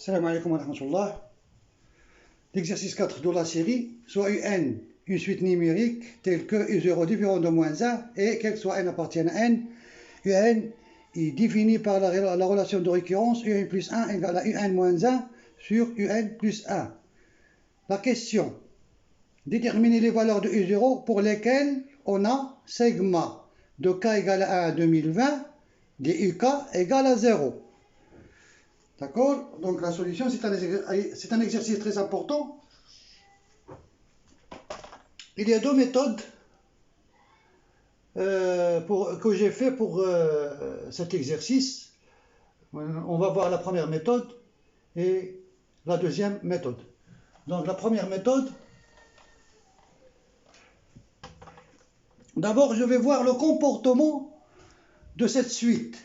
Salam alaikum wa rahmatullah. L'exercice 4 de la série, soit UN, une suite numérique telle que U0 différent de moins 1 et quel que soit n appartienne à n, UN est défini par la relation de récurrence UN plus 1 égale à UN moins 1 sur UN plus 1. La question, déterminer les valeurs de U0 pour lesquelles on a sigma de k égale à 1 à 2020, des UK égale à 0. D'accord? Donc la solution, c'est un exercice très important. Il y a deux méthodes que j'ai fait pour cet exercice. On va voir la première méthode et la deuxième méthode. Donc la première méthode, d'abord je vais voir le comportement de cette suite.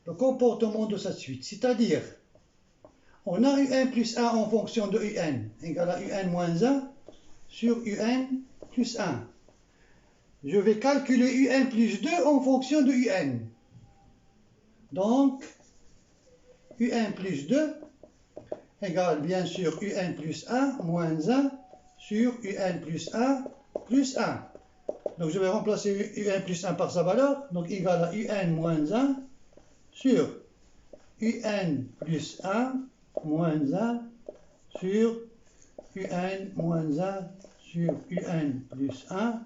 Le comportement de cette suite, c'est-à-dire, on a UN plus 1 en fonction de UN égale à UN moins 1 sur UN plus 1. Je vais calculer UN plus 2 en fonction de UN. Donc, UN plus 2 égale bien sûr UN plus 1 moins 1 sur UN plus 1 plus 1. Donc, je vais remplacer UN plus 1 par sa valeur, donc égal à UN moins 1 sur UN plus 1 moins 1 sur UN moins 1 sur UN plus 1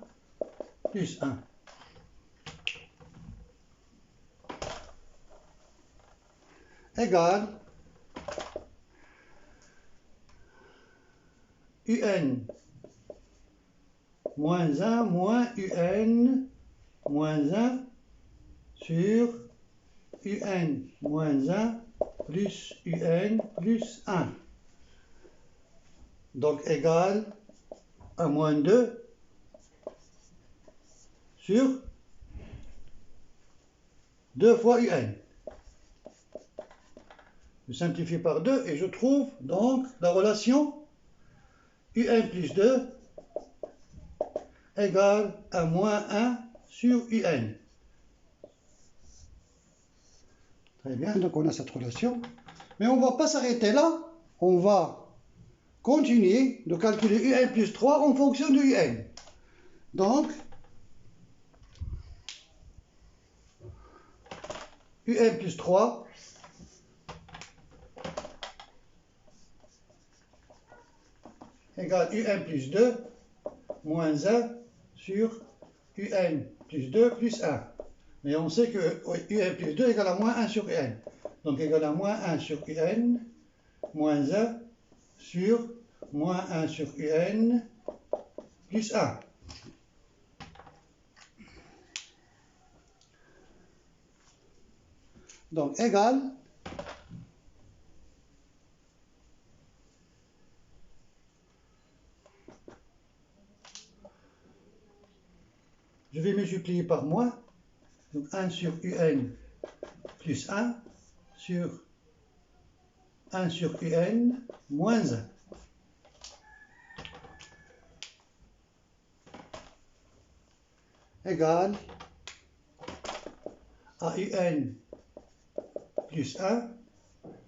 plus 1. Égale UN moins 1 moins UN moins 1 sur UN moins 1 plus UN plus 1. Donc égal à moins 2 sur 2 fois UN. Je simplifie par 2 et je trouve donc la relation UN plus 2 égale à moins 1 sur UN. Très bien, donc on a cette relation. Mais on ne va pas s'arrêter là. On va continuer de calculer UN plus 3 en fonction de UN. Donc, UN plus 3 égale UN plus 2 moins 1 sur UN plus 2 plus 1. Mais on sait que UN plus 2 égale à moins 1 sur UN. Donc égale à moins 1 sur UN moins 1 sur moins 1 sur UN plus 1. Donc égale je vais multiplier par moins, donc 1 sur UN plus 1 sur 1 sur UN moins 1. Égale à UN plus 1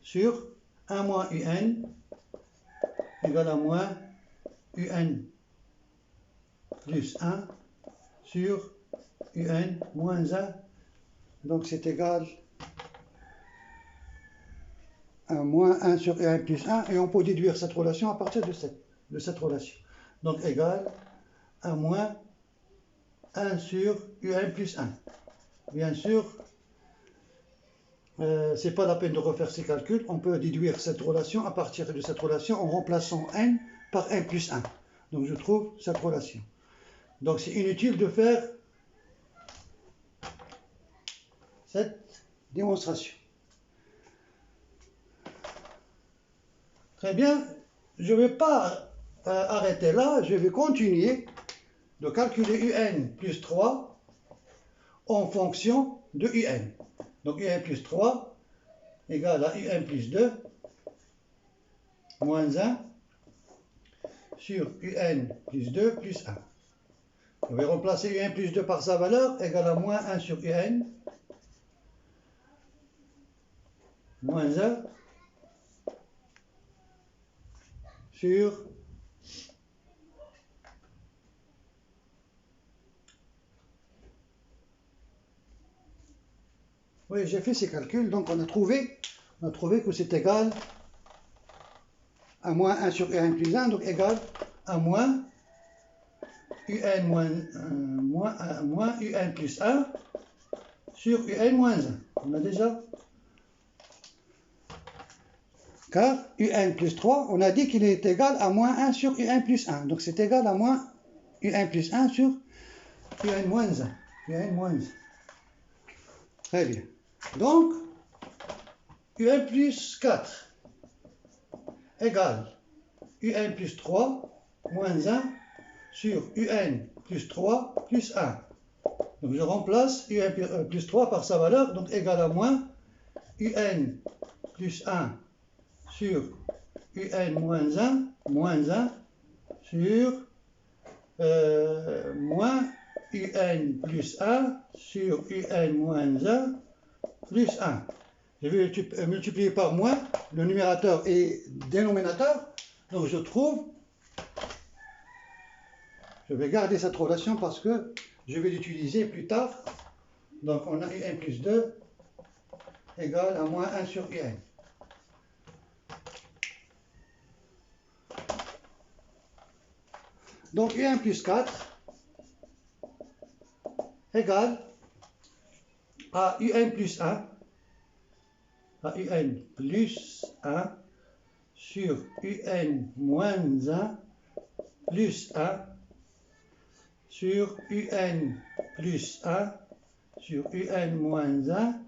sur 1 moins UN égale à moins UN plus 1 sur UN moins 1. Donc c'est égal à moins 1 sur UN plus 1. Et on peut déduire cette relation à partir de cette relation. Donc égal à moins 1 sur UN plus 1. Bien sûr, ce n'est pas la peine de refaire ces calculs. On peut déduire cette relation à partir de cette relation en remplaçant n par n plus 1. Donc je trouve cette relation. Donc c'est inutile de faire cette démonstration. Très bien, je ne vais pas arrêter là, je vais continuer de calculer UN plus 3 en fonction de UN. Donc UN plus 3 égale à UN plus 2 moins 1 sur UN plus 2 plus 1. Je vais remplacer UN plus 2 par sa valeur égale à moins 1 sur UN moins 1 sur oui, j'ai fait ces calculs, donc on a trouvé que c'est égal à moins 1 sur un plus 1, donc égal à moins un moins un plus 1 sur un moins 1. On a déjà. Car un plus 3, on a dit qu'il est égal à moins 1 sur un plus 1. Donc c'est égal à moins un plus 1 sur un moins 1. un moins 1. Très bien. Donc, un plus 4 égale un plus 3 moins 1 sur un plus 3 plus 1. Donc je remplace un plus 3 par sa valeur, donc égal à moins un plus 1 sur un moins 1 sur moins un plus 1 sur un moins 1 plus 1. Je vais multiplier par moins le numérateur et dénominateur. Donc je trouve, je vais garder cette relation parce que je vais l'utiliser plus tard. Donc on a un plus 2 égale à moins 1 sur un. Donc un plus 4 égale à un plus 1, à un plus 1 sur un moins 1 plus 1 sur un plus 1 sur un moins 1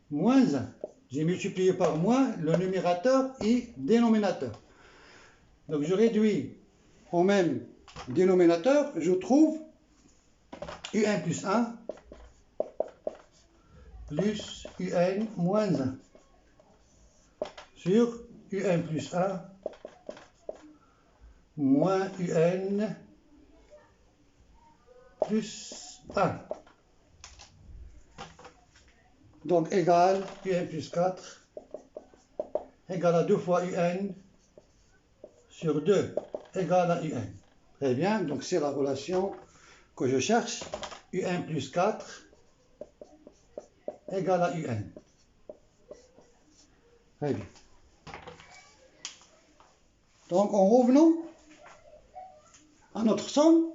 moins 1. J'ai multiplié par moins le numérateur et dénominateur. Donc je réduis au même dénominateur, je trouve un plus 1 plus un moins 1 sur un plus 1 moins un plus 1. Donc égal un plus 4 égale à 2 fois un sur 2 égale à un. Très bien, donc c'est la relation que je cherche. un plus 4 égale à un. Très bien. Donc en revenant à notre somme,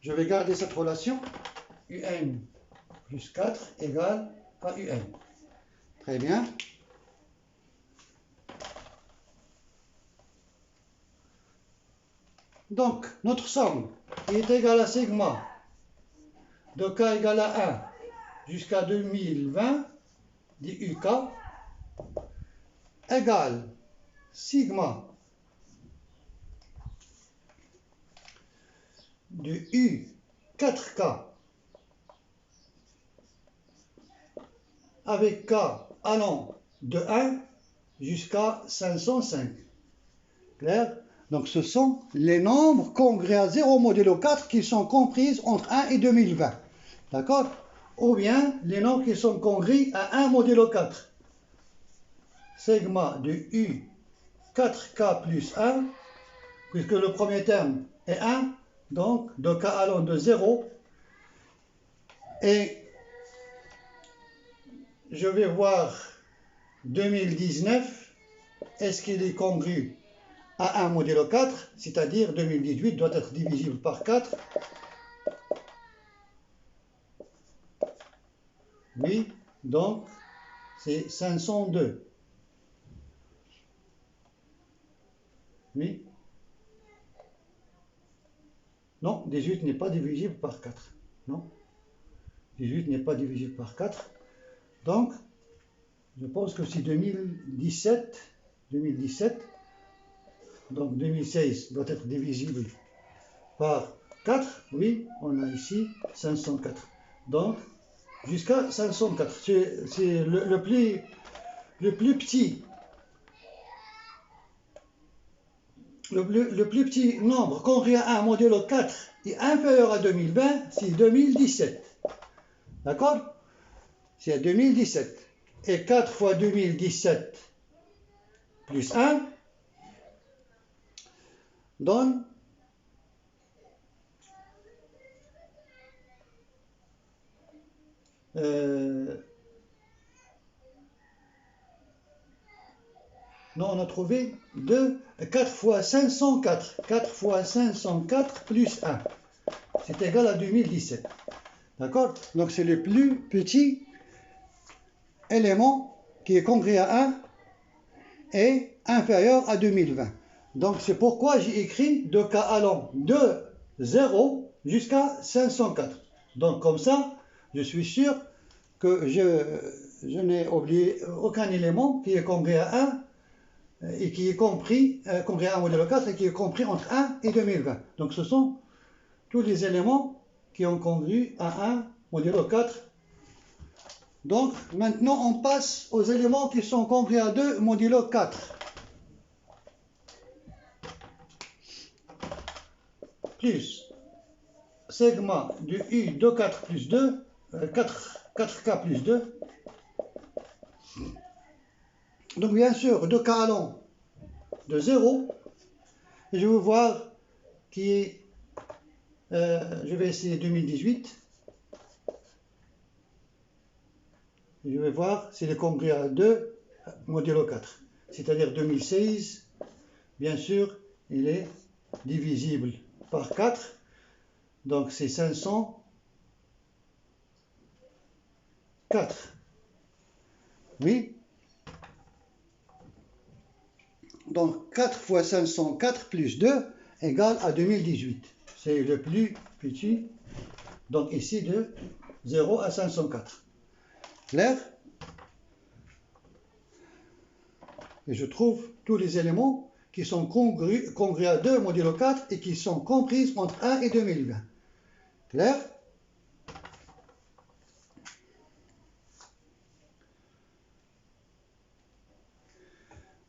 je vais garder cette relation. un plus 4 égale à un. Très bien. Donc, notre somme est égale à sigma de k égale à 1 jusqu'à 2020 du UK égale sigma de U 4K avec K allant de 1 jusqu'à 505. Clair? Donc ce sont les nombres congrès à 0 modulo 4 qui sont comprises entre 1 et 2020. D'accord? Ou bien les nombres qui sont congrès à 1 modulo 4. Sigma de U 4K plus 1, puisque le premier terme est 1, donc de K allant de 0. Et je vais voir 2019, est-ce qu'il est congru à 1 modulo 4, c'est-à-dire 2018 doit être divisible par 4. Oui, donc c'est 502. Oui. Non, 18 n'est pas divisible par 4. Non. 18 n'est pas divisible par 4. Donc, je pense que c'est 2017. Donc 2016 doit être divisible par 4. Oui, on a ici 504. Donc, jusqu'à 504. C'est le plus petit. Le plus petit nombre congrès à 1 modulo 4 est inférieur à 2020, c'est 2017. D'accord? C'est 2017. Et 4 fois 2017 plus 1 donne non, on a trouvé 4 fois 504. 4 fois 504 plus 1. C'est égal à 2017. D'accord? Donc c'est le plus petit élément qui est congrès à 1 et inférieur à 2020. Donc c'est pourquoi j'ai écrit de cas allant de 0 jusqu'à 504. Donc comme ça, je suis sûr que je n'ai oublié aucun élément qui est congrès à 1 et qui est compris, congrès à 1 modulo 4 et qui est compris entre 1 et 2020. Donc ce sont tous les éléments qui ont congru à 1 modulo 4. Donc maintenant on passe aux éléments qui sont congrès à 2 modulo 4. Plus segma du U de 4 plus 2, 4K plus 2. Donc bien sûr, 2K allant de 0. Et je vais voir qui est, je vais essayer 2018. Et je vais voir si le congrès à 2 modulo 4. C'est-à-dire 2016, bien sûr, il est divisible par 4. Donc c'est 504. Oui. Donc 4 fois 504 plus 2 égale à 2018. C'est le plus petit. Donc ici de 0 à 504. Clair? Et je trouve tous les éléments qui sont congrès à 2 modulo 4 et qui sont comprises entre 1 et 2020. Clair?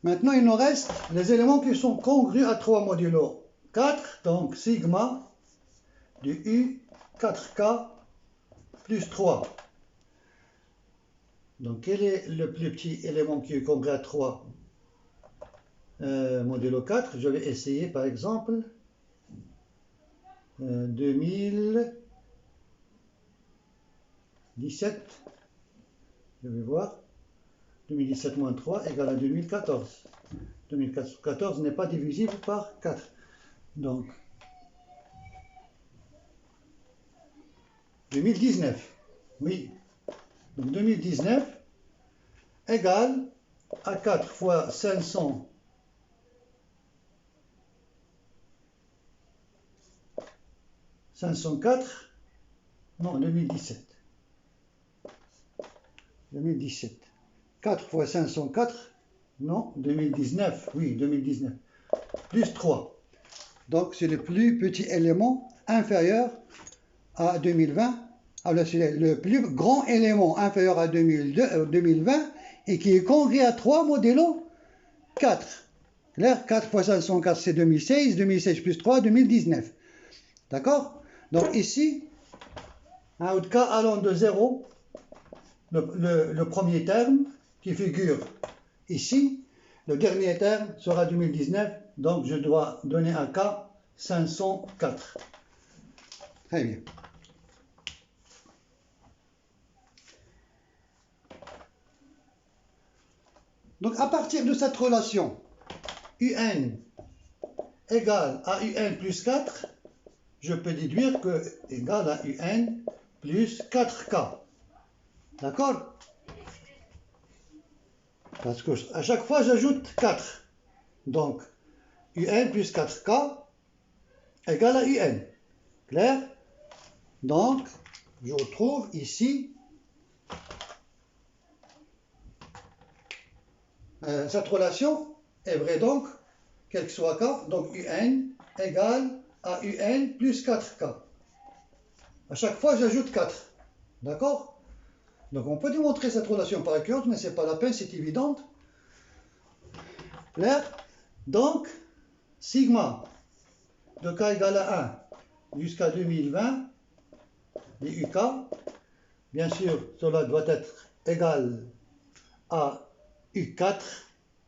Maintenant, il nous reste les éléments qui sont congrus à 3 modulo 4, donc sigma du U 4K plus 3. Donc, quel est le plus petit élément qui est congrès à 3 modulo 4? Je vais essayer, par exemple, 2017. Je vais voir. 2017 moins 3 égale à 2014. 2014 n'est pas divisible par 4. Donc, 2019. Oui. Donc, 2019 égale à 4 fois 500. 504. Non, 2017. 2017. 4 fois 504, non, 2019, oui, 2019, plus 3. Donc, c'est le plus petit élément inférieur à 2020. Alors, c'est le plus grand élément inférieur à 2020 et qui est congrès à 3 modulo 4. Clair? 4 fois 504, c'est 2016, 2016 plus 3, 2019. D'accord? Donc, ici, un cas allant de 0, le premier terme, qui figure ici, le dernier terme sera 2019, donc je dois donner un cas 504. Très bien. Donc à partir de cette relation, UN égale à UN plus 4, je peux déduire que égale à UN plus 4K. D'accord? Parce que à chaque fois, j'ajoute 4. Donc, UN plus 4K égale à UN. Clair? Donc, je retrouve ici cette relation est vraie donc, quel que soit K, donc UN égale à UN plus 4K. À chaque fois, j'ajoute 4. D'accord? Donc, on peut démontrer cette relation par écrit, mais ce n'est pas la peine, c'est évident. Clair? Donc, sigma de K égale à 1 jusqu'à 2020, les UK, Bien sûr, cela doit être égal à U4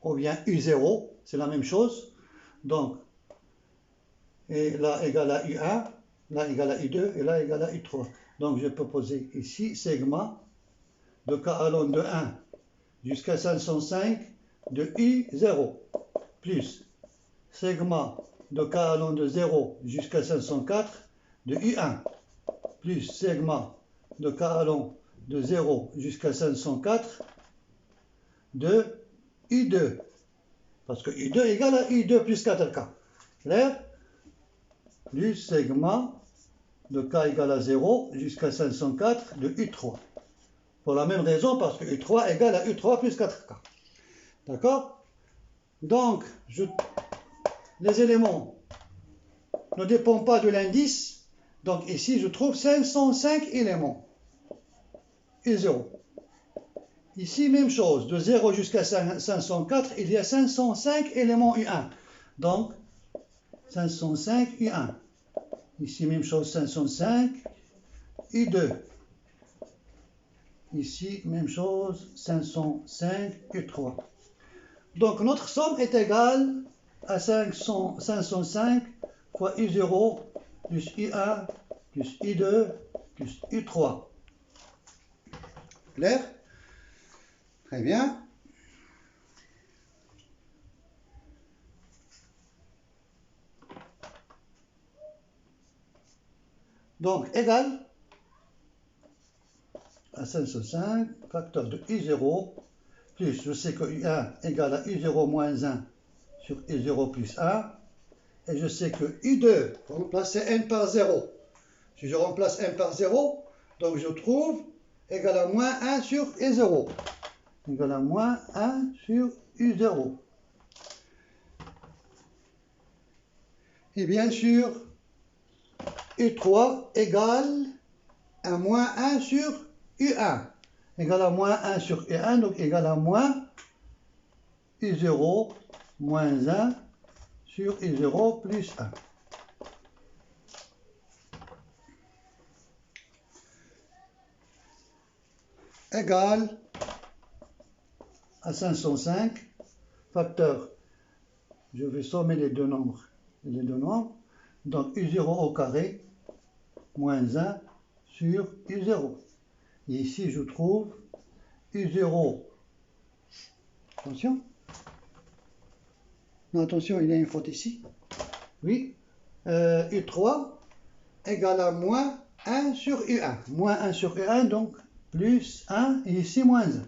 ou bien U0, c'est la même chose. Donc, et là égal à U1, là égal à U2 et là égal à U3. Donc, je peux poser ici sigma de k allant de 1 jusqu'à 505 de U0 plus sigma de k allant de 0 jusqu'à 504 de U1 plus sigma de k allant de 0 jusqu'à 504 de U2. Parce que U2 égale à U2 plus 4K. Clair? Plus sigma de K égale à 0 jusqu'à 504 de U3. Pour la même raison, parce que U3 égale à U3 plus 4K. D'accord? Donc, les éléments ne dépendent pas de l'indice. Donc ici, je trouve 505 éléments. U0. Ici, même chose. De 0 jusqu'à 504, il y a 505 éléments U1. Donc, 505 U1. Ici, même chose, 505 U2. Ici, même chose, 505 U3. Donc, notre somme est égale à 505 fois U0 plus U1 plus U2 plus U3. Clair? Très bien. Donc, égal à 505, facteur de U0, plus, je sais que U1 égale à U0 moins 1 sur U0 plus 1, et je sais que U2, remplacer n par 0. Si je remplace n par 0, donc je trouve égal à moins 1 sur U0. Égal à moins 1 sur U0. Et bien sûr, U3 égale à moins 1 sur U1. Égal à moins 1 sur U1, donc égal à moins U0 moins 1 sur U0 plus 1. Égal à 505, facteur, je vais sommer les deux nombres. Donc U0 au carré moins 1 sur U0. Et ici, je trouve U0. Attention. Non, attention, il y a une faute ici. Oui. U3 égale à moins 1 sur U1. Moins 1 sur U1, donc plus 1, et ici moins 1.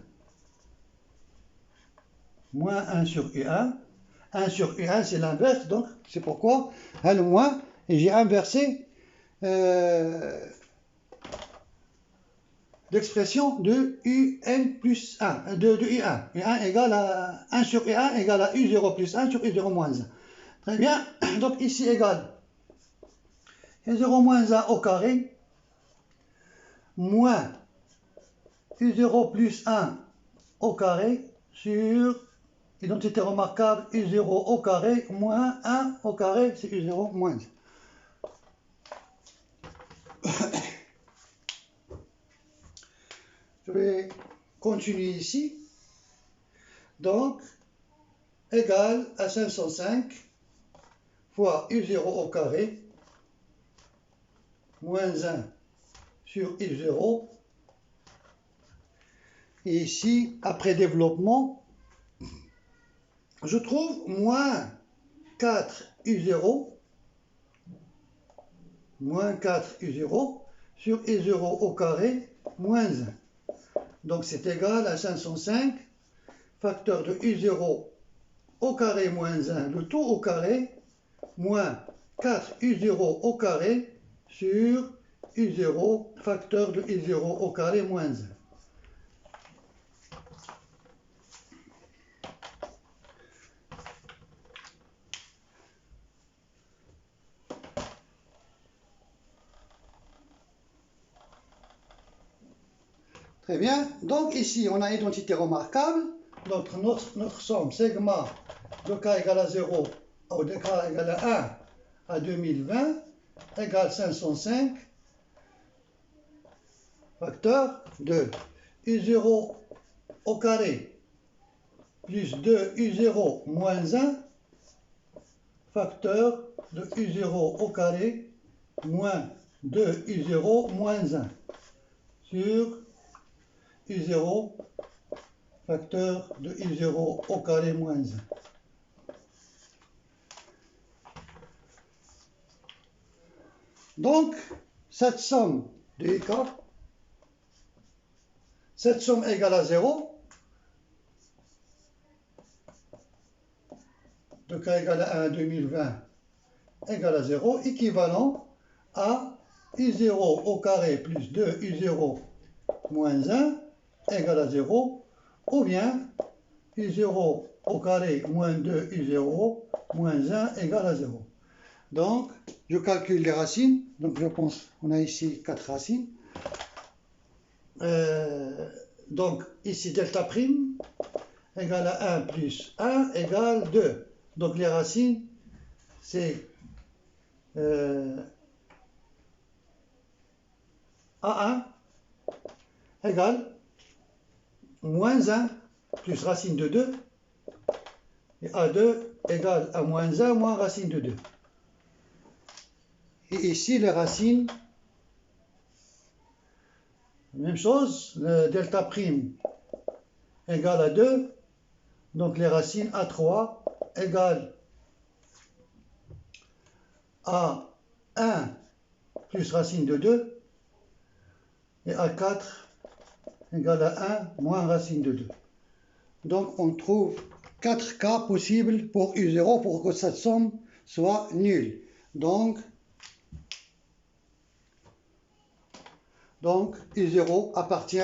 Moins 1 sur U1. 1 sur U1, c'est l'inverse, donc c'est pourquoi le moins, et j'ai inversé l'expression de UN plus 1, de U1. U1 égale à 1 sur U1 égale à U0 plus 1 sur U0 moins 1. Très bien, donc ici égale U0 moins 1 au carré moins U0 plus 1 au carré sur identité remarquable U0 au carré moins 1 au carré, c'est U0 moins 1. Je vais continuer ici. Donc, égal à 505 fois U0 au carré moins 1 sur U0. Et ici, après développement, je trouve moins 4 U0, moins 4 U0 sur U0 au carré moins 1. Donc c'est égal à 505, facteur de U0 au carré moins 1, le tout au carré, moins 4 U0 au carré sur U0, facteur de U0 au carré moins 1. Très bien. Donc ici, on a identité remarquable. Donc notre somme sigma de k égale à 0 ou de k égale à 1 à 2020 égale 505, facteur de U0 au carré plus 2U0 moins 1, facteur de U0 au carré moins 2U0 moins 1 sur U0 facteur de U0 au carré moins 1. Donc, cette somme de IK, cette somme égale à 0, de K égale à 1 2020 égale à 0, équivalent à U0 au carré plus 2 U0 moins 1 égale à 0, ou bien U0 au carré moins 2 U0 moins 1 égale à 0. Donc, je calcule les racines. Donc, je pense qu'on a ici 4 racines. Donc, ici, delta prime égale à 1 plus 1 égale 2. Donc, les racines, c'est A1 égale moins 1 plus racine de 2. Et A2 égale à moins 1 moins racine de 2. Et ici, les racines, même chose, le delta prime égale à 2, donc les racines A3 égale à 1 plus racine de 2, et A4 égale à 1 moins racine de 2. Donc on trouve 4 cas possibles pour U0 pour que cette somme soit nulle. Donc U0 appartient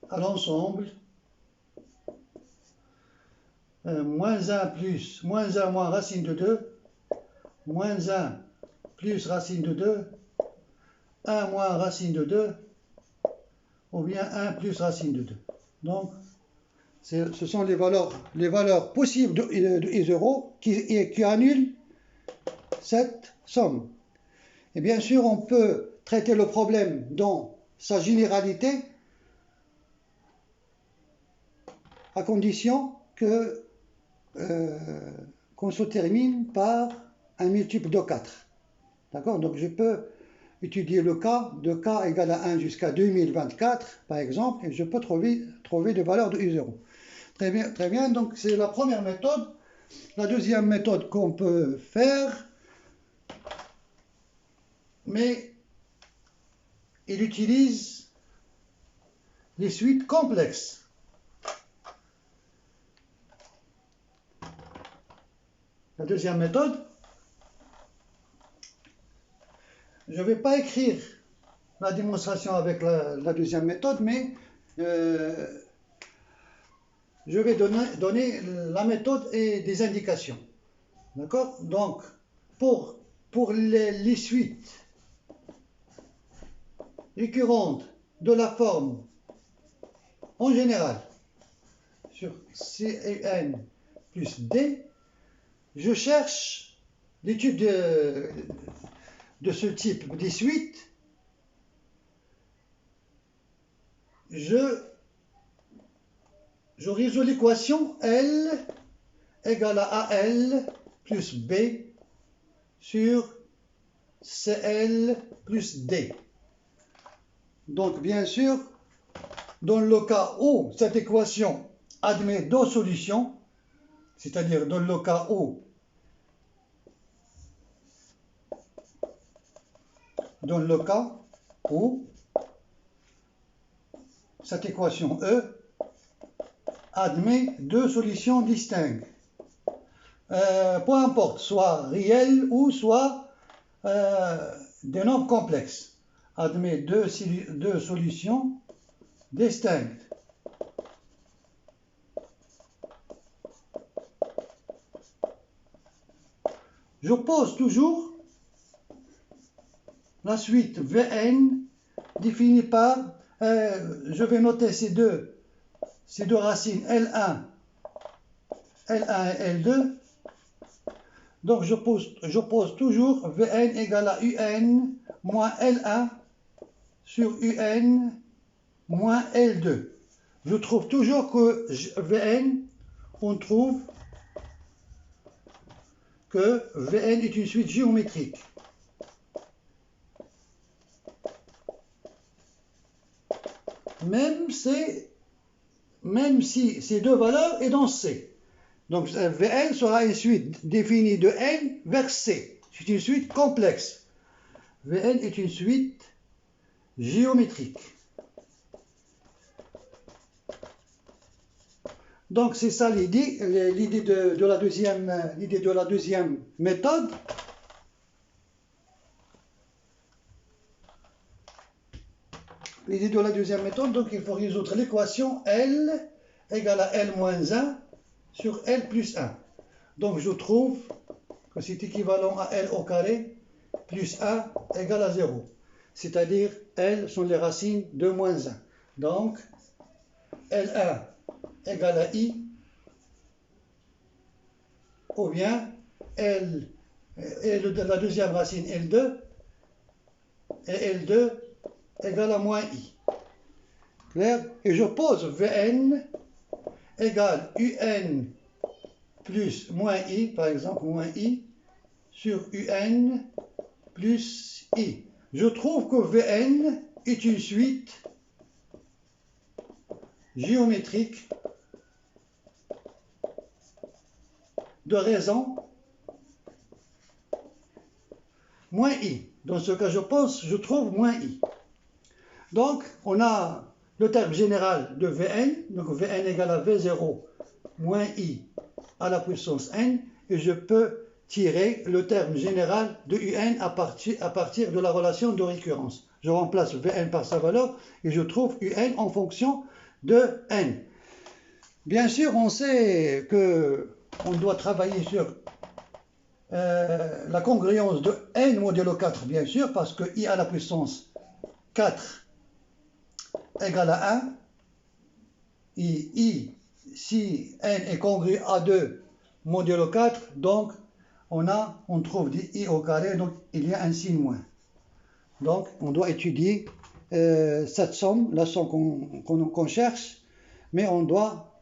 à l'ensemble moins 1 plus moins 1 moins racine de 2, moins 1 plus racine de 2, 1 moins racine de 2, ou bien 1 plus racine de 2. Donc, ce sont les valeurs possibles de I0 qui annulent cette somme. Et bien sûr, on peut traiter le problème dans sa généralité à condition qu'on se termine par un multiple de 4. D'accord? Donc je peux étudier le cas de k égale à 1 jusqu'à 2024, par exemple, et je peux trouver des valeurs de U0. Très bien, donc c'est la première méthode. La deuxième méthode qu'on peut faire, mais il utilise les suites complexes. La deuxième méthode, je ne vais pas écrire la démonstration avec la deuxième méthode, mais je vais donner la méthode et des indications. D'accord? Donc, pour les suites récurrentes de la forme en général sur CN plus D, je cherche l'étude de ce type des suites. Je résous l'équation L égale à AL plus B sur CL plus D. Donc, bien sûr, dans le cas où cette équation admet deux solutions, c'est-à-dire dans le cas où cette équation E admet deux solutions distinctes, peu importe, soit réelles ou soit des nombres complexes, admet deux solutions distinctes. Je pose toujours la suite Vn définie par, je vais noter ces deux racines L1 et L2. Donc je pose toujours Vn égale à Un moins L1 sur UN moins L2. Je trouve toujours que Vn, on trouve que Vn est une suite géométrique. Même si ces deux valeurs sont dans C. Donc Vn sera une suite définie de n vers C. C'est une suite complexe. Vn est une suite géométrique. Donc c'est ça l'idée de la deuxième méthode. L'idée de la deuxième méthode, donc il faut résoudre l'équation L égale à L moins 1 sur L plus 1. Donc je trouve que c'est équivalent à L au carré plus 1 égale à 0. C'est-à-dire L sont les racines de moins 1. Donc L1 égale à I, ou bien L, et la deuxième racine L2, et L2 égale à moins I. Clair? Et je pose Vn égale Un plus moins I, par exemple moins I, sur Un plus I. Je trouve que Vn est une suite géométrique de raison moins I. Dans ce cas, je trouve moins I. Donc, on a le terme général de Vn, donc Vn égale à V0 moins I à la puissance n, et je peux tirer le terme général de Un à partir de la relation de récurrence. Je remplace Vn par sa valeur et je trouve Un en fonction de n. Bien sûr, on sait qu'on doit travailler sur la congruence de n modulo 4, bien sûr, parce que I à la puissance 4 égale à 1. Et I, si n est congru à 2 modulo 4, donc on trouve des I au carré, donc il y a un signe moins. Donc on doit étudier cette somme, la somme qu'on cherche, mais on doit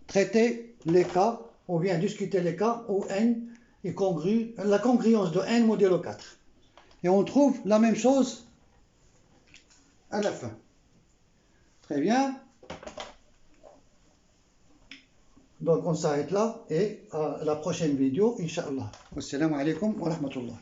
traiter les cas, ou bien discuter les cas où n est congru, la congruence de n modulo 4. Et on trouve la même chose à la fin. Très bien. Donc on s'arrête là et à la prochaine vidéo, Inch'Allah. Wassalamu alaikum wa rahmatullah.